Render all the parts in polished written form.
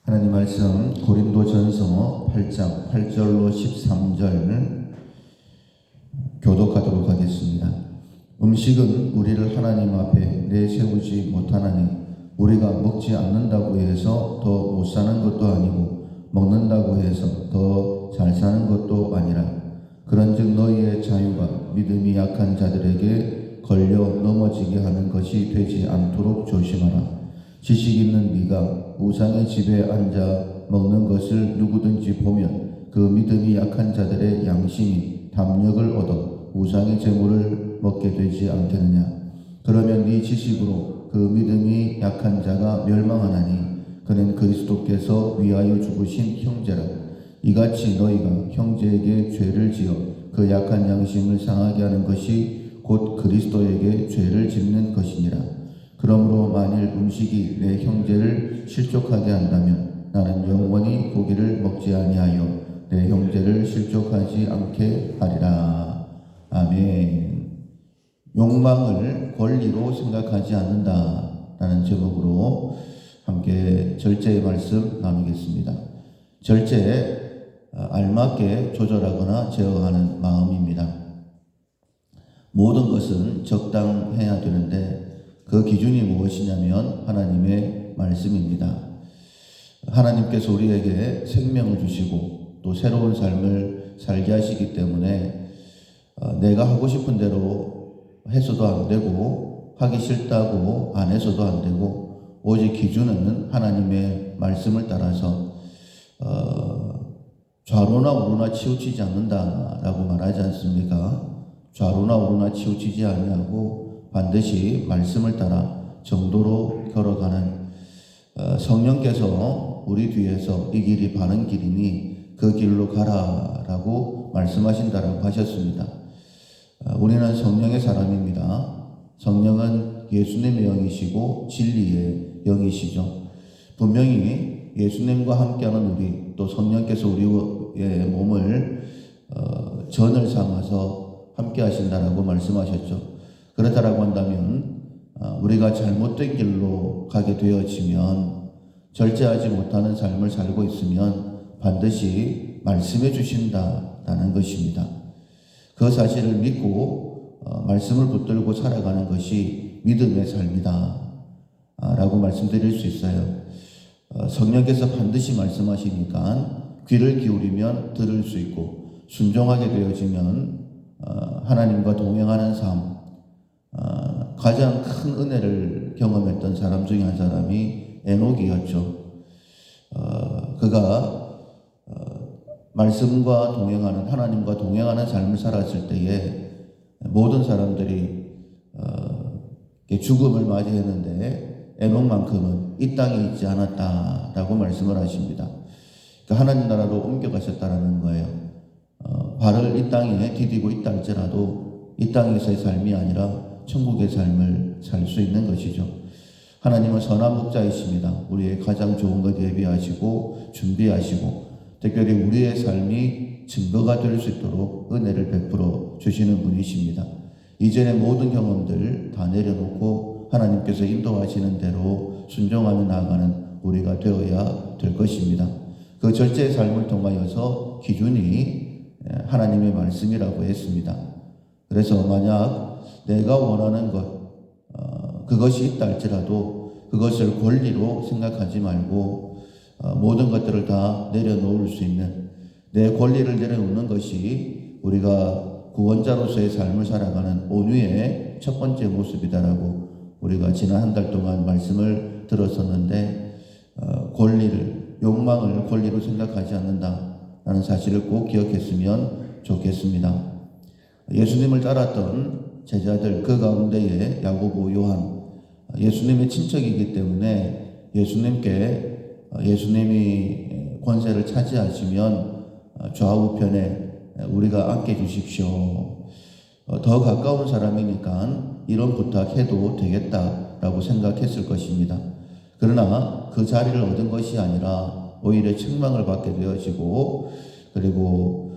하나님 말씀 고린도전서 8장 8절로 13절 교독하도록 하겠습니다. 음식은 우리를 하나님 앞에 내세우지 못하나니 우리가 먹지 않는다고 해서 더 못 사는 것도 아니고 먹는다고 해서 더 잘 사는 것도 아니라 그런즉 너희의 자유가 믿음이 약한 자들에게 걸려 넘어지게 하는 것이 되지 않도록 조심하라. 지식 있는 네가 우상의 집에 앉아 먹는 것을 누구든지 보면 그 믿음이 약한 자들의 양심이 담력을 얻어 우상의 제물을 먹게 되지 않겠느냐. 그러면 네 지식으로 그 믿음이 약한 자가 멸망하나니 그는 그리스도께서 위하여 죽으신 형제라. 이같이 너희가 형제에게 죄를 지어 그 약한 양심을 상하게 하는 것이 곧 그리스도에게 죄를 짓는 것이니라. 그러므로 만일 음식이 내 형제를 실족하게 한다면 나는 영원히 고기를 먹지 아니하여 내 형제를 실족하지 않게 하리라. 아멘. 욕망을 권리로 생각하지 않는다 라는 제목으로 함께 절제의 말씀 나누겠습니다. 절제, 알맞게 조절하거나 제어하는 마음입니다. 모든 것은 적당해야 되는데 그 기준이 무엇이냐면 하나님의 말씀입니다. 하나님께서 우리에게 생명을 주시고 또 새로운 삶을 살게 하시기 때문에 내가 하고 싶은 대로 해서도 안 되고 하기 싫다고 안 해서도 안 되고 오직 기준은 하나님의 말씀을 따라서 좌로나 우로나 치우치지 않는다라고 말하지 않습니까? 좌로나 우로나 치우치지 아니하고 반드시 말씀을 따라 정도로 걸어가는 성령께서 우리 뒤에서 이 길이 바른 길이니 그 길로 가라라고 말씀하신다라고 하셨습니다. 우리는 성령의 사람입니다. 성령은 예수님의 영이시고 진리의 영이시죠. 분명히 예수님과 함께하는 우리 또 성령께서 우리의 몸을 전을 삼아서 함께 하신다라고 말씀하셨죠. 그렇다라고 한다면 우리가 잘못된 길로 가게 되어지면 절제하지 못하는 삶을 살고 있으면 반드시 말씀해 주신다라는 것입니다. 그 사실을 믿고 말씀을 붙들고 살아가는 것이 믿음의 삶이다 라고 말씀드릴 수 있어요. 성령께서 반드시 말씀하시니까 귀를 기울이면 들을 수 있고 순종하게 되어지면 하나님과 동행하는 삶, 가장 큰 은혜를 경험했던 사람 중에 한 사람이 에녹이었죠. 그가 말씀과 동행하는 하나님과 동행하는 삶을 살았을 때에 모든 사람들이 죽음을 맞이했는데 에녹만큼은 이 땅에 있지 않았다라고 말씀을 하십니다. 그러니까 하나님 나라로 옮겨가셨다라는 거예요. 발을 이 땅에 디디고 있다 할지라도 이 땅에서의 삶이 아니라 천국의 삶을 살 수 있는 것이죠. 하나님은 선한 목자이십니다. 우리의 가장 좋은 것 예비하시고 준비하시고 특별히 우리의 삶이 증거가 될 수 있도록 은혜를 베풀어 주시는 분이십니다. 이전의 모든 경험들 다 내려놓고 하나님께서 인도하시는 대로 순종하며 나아가는 우리가 되어야 될 것입니다. 그 절제의 삶을 통하여서 기준이 하나님의 말씀이라고 했습니다. 그래서 만약 내가 원하는 것 그것이 있다 할지라도 그것을 권리로 생각하지 말고 모든 것들을 다 내려놓을 수 있는 내 권리를 내려놓는 것이 우리가 구원자로서의 삶을 살아가는 온유의 첫 번째 모습이다라고 우리가 지난 한 달 동안 말씀을 들었었는데 욕망을 권리로 생각하지 않는다라는 사실을 꼭 기억했으면 좋겠습니다. 예수님을 따랐던 제자들 그 가운데에 야고보, 요한 예수님의 친척이기 때문에 예수님이 권세를 차지하시면 좌우편에 우리가 앉게 주십시오. 더 가까운 사람이니까 이런 부탁해도 되겠다라고 생각했을 것입니다. 그러나 그 자리를 얻은 것이 아니라 오히려 책망을 받게 되어지고 그리고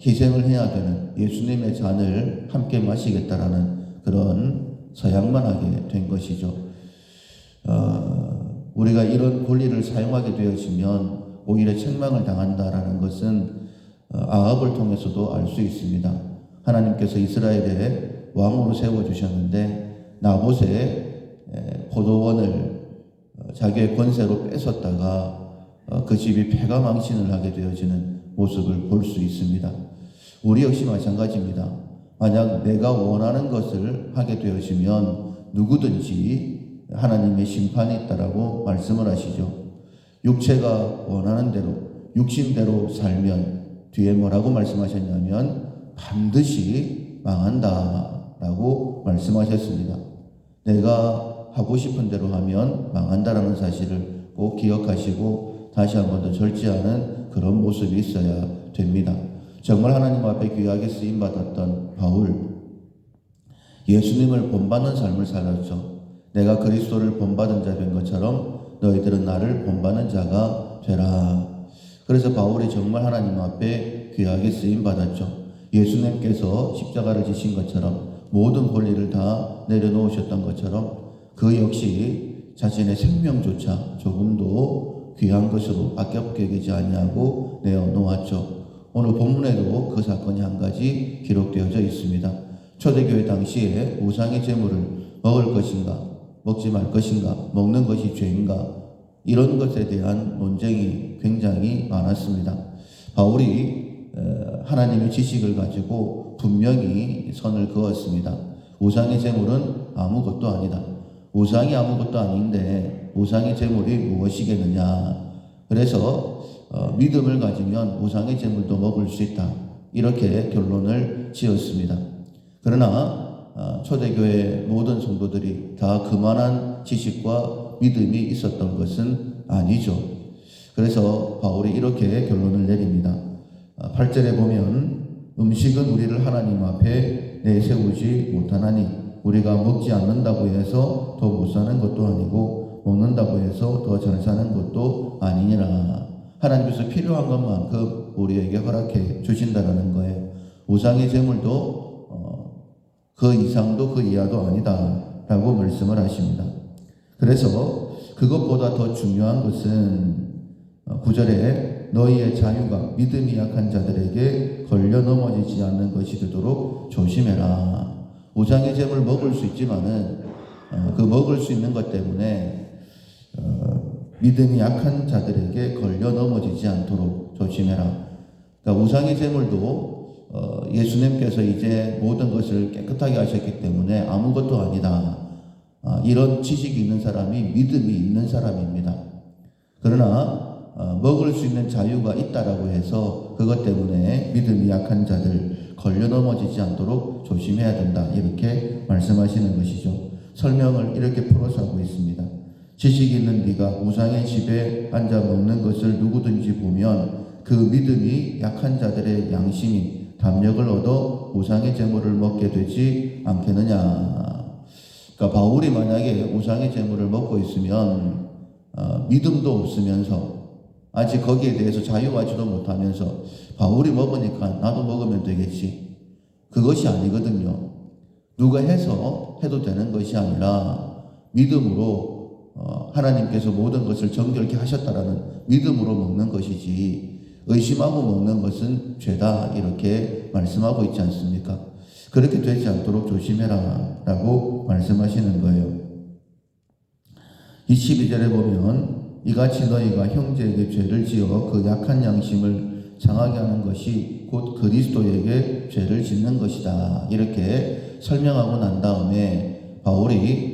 희생을 해야 되는 예수님의 잔을 함께 마시겠다라는 그런 서약만 하게 된 것이죠. 우리가 이런 권리를 사용하게 되어지면 오히려 책망을 당한다라는 것은 아합을 통해서도 알 수 있습니다. 하나님께서 이스라엘에 왕으로 세워주셨는데 나봇의 포도원을 자기의 권세로 뺏었다가 그 집이 폐가망신을 하게 되어지는 모습을 볼 수 있습니다. 우리 역시 마찬가지입니다. 만약 내가 원하는 것을 하게 되어지면 누구든지 하나님의 심판이 있다라고 말씀을 하시죠. 육체가 원하는 대로 육신대로 살면 뒤에 뭐라고 말씀하셨냐면 반드시 망한다라고 말씀하셨습니다. 내가 하고 싶은 대로 하면 망한다라는 사실을 꼭 기억하시고 다시 한 번 더 절제하는 그런 모습이 있어야 됩니다. 정말 하나님 앞에 귀하게 쓰임받았던 바울, 예수님을 본받는 삶을 살았죠. 내가 그리스도를 본받은 자 된 것처럼 너희들은 나를 본받는 자가 되라. 그래서 바울이 정말 하나님 앞에 귀하게 쓰임받았죠. 예수님께서 십자가를 지신 것처럼 모든 권리를 다 내려놓으셨던 것처럼 그 역시 자신의 생명조차 조금도 귀한 것으로 아깝게 여기지 아니하고 내어놓았죠. 오늘 본문에도 그 사건이 한 가지 기록되어져 있습니다. 초대교회 당시에 우상의 제물을 먹을 것인가 먹지 말 것인가 먹는 것이 죄인가 이런 것에 대한 논쟁이 굉장히 많았습니다. 바울이 하나님의 지식을 가지고 분명히 선을 그었습니다. 우상의 제물은 아무것도 아니다. 우상이 아무것도 아닌데 우상의 제물이 무엇이겠느냐. 그래서 믿음을 가지면 우상의 제물도 먹을 수 있다. 이렇게 결론을 지었습니다. 그러나 초대교회 모든 성도들이 다 그만한 지식과 믿음이 있었던 것은 아니죠. 그래서 바울이 이렇게 결론을 내립니다. 8절에 보면 음식은 우리를 하나님 앞에 내세우지 못하나니 우리가 먹지 않는다고 해서 더 못 사는 것도 아니고 먹는다고 해서 더 잘 사는 것도 아니니라. 하나님께서 필요한 것만큼 우리에게 허락해 주신다라는 거예요. 우상의 제물도 그 이상도 그 이하도 아니다 라고 말씀을 하십니다. 그래서 그것보다 더 중요한 것은 9절에 너희의 자유가 믿음이 약한 자들에게 걸려 넘어지지 않는 것이 되도록 조심해라. 우상의 제물 먹을 수 있지만은 그 먹을 수 있는 것 때문에 믿음이 약한 자들에게 걸려 넘어지지 않도록 조심해라. 그러니까 우상의 제물도 예수님께서 이제 모든 것을 깨끗하게 하셨기 때문에 아무것도 아니다. 이런 지식이 있는 사람이 믿음이 있는 사람입니다. 그러나 먹을 수 있는 자유가 있다라고 해서 그것 때문에 믿음이 약한 자들 걸려 넘어지지 않도록 조심해야 된다. 이렇게 말씀하시는 것이죠. 설명을 이렇게 풀어서 하고 있습니다. 지식이 있는 네가 우상의 집에 앉아 먹는 것을 누구든지 보면 그 믿음이 약한 자들의 양심이 담력을 얻어 우상의 제물을 먹게 되지 않겠느냐. 그러니까 바울이 만약에 우상의 제물을 먹고 있으면 믿음도 없으면서 아직 거기에 대해서 자유하지도 못하면서 바울이 먹으니까 나도 먹으면 되겠지. 그것이 아니거든요. 누가 해도 되는 것이 아니라 믿음으로 하나님께서 모든 것을 정결케 하셨다라는 믿음으로 먹는 것이지 의심하고 먹는 것은 죄다 이렇게 말씀하고 있지 않습니까? 그렇게 되지 않도록 조심해라 라고 말씀하시는 거예요. 22절에 보면 이같이 너희가 형제에게 죄를 지어 그 약한 양심을 상하게 하는 것이 곧 그리스도에게 죄를 짓는 것이다. 이렇게 설명하고 난 다음에 바울이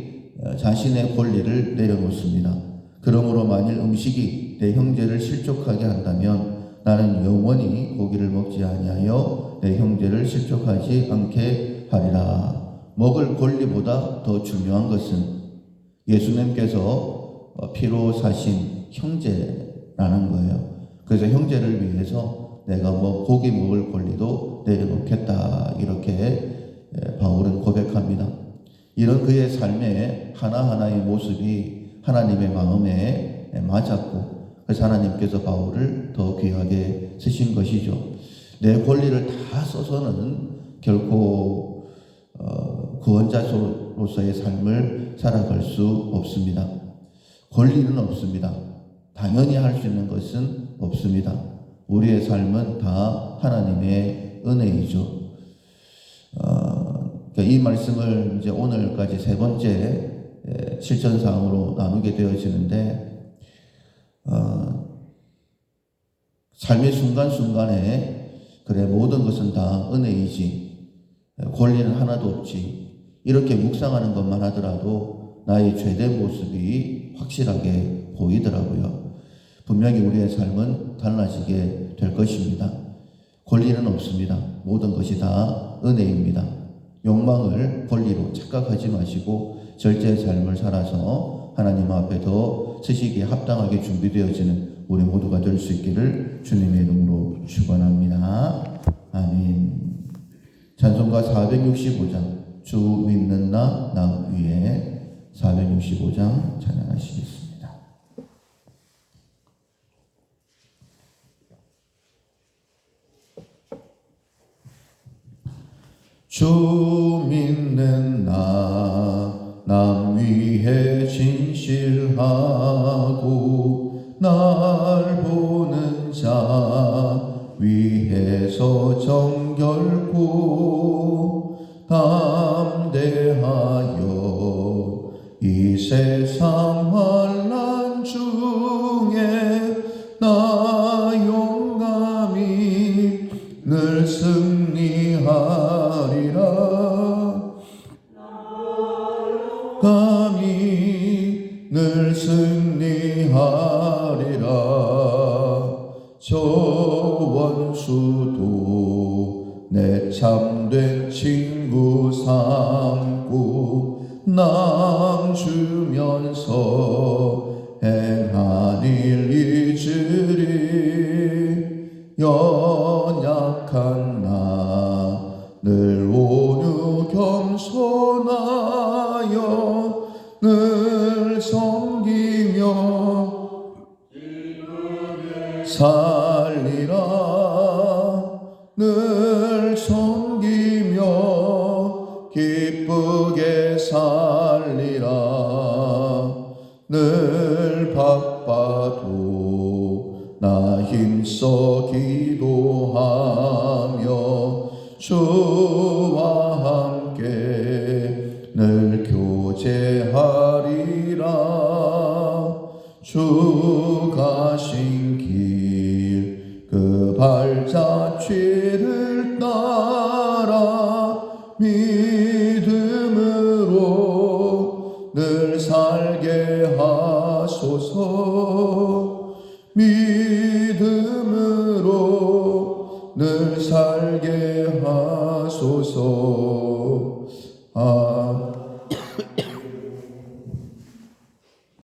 자신의 권리를 내려놓습니다. 그러므로 만일 음식이 내 형제를 실족하게 한다면 나는 영원히 고기를 먹지 아니하여 내 형제를 실족하지 않게 하리라. 먹을 권리보다 더 중요한 것은 예수님께서 피로 사신 형제라는 거예요. 그래서 형제를 위해서 내가 고기 먹을 권리도 내려놓겠다. 이렇게 바울은 고백합니다. 이런 그의 삶의 하나하나의 모습이 하나님의 마음에 맞았고 그래서 하나님께서 바울을 더 귀하게 쓰신 것이죠. 내 권리를 다 써서는 결코 구원자로서의 삶을 살아갈 수 없습니다. 권리는 없습니다. 당연히 할 수 있는 것은 없습니다. 우리의 삶은 다 하나님의 은혜이죠. 이 말씀을 이제 오늘까지 세 번째 실전사항으로 나누게 되어지는데, 삶의 순간순간에 그래 모든 것은 다 은혜이지, 권리는 하나도 없지, 이렇게 묵상하는 것만 하더라도 나의 죄된 모습이 확실하게 보이더라고요. 분명히 우리의 삶은 달라지게 될 것입니다. 권리는 없습니다. 모든 것이 다 은혜입니다. 욕망을 권리로 착각하지 마시고 절제의 삶을 살아서 하나님 앞에 더 서시기에 합당하게 준비되어지는 우리 모두가 될 수 있기를 주님의 이름으로 축원합니다. 아멘. 찬송가 465장 주 믿는 나 위에 465장 찬양하시겠습니다. 주 믿는 남 위에 진실하고 날 보는 자 위에서 정결고 담대하여 이 세상 환난 중에 나 용감히 늘 승리하리라. 감히 늘 승리하리라. 저 원수도 내 참된 친구 삼고 남 주면서 행한 일 잊으리. 연약한 나 늘 온유 겸손하여 늘 섬기며 살리라. 늘 섬기며 기쁘게 살리라. 늘 바빠도 나 힘써 기도하며 주와 함께 늘 교제하리라. 주 가신 길 그 발자취를 따라 믿음으로 늘 살게 하소서. 믿음으로 늘 살게 하소서.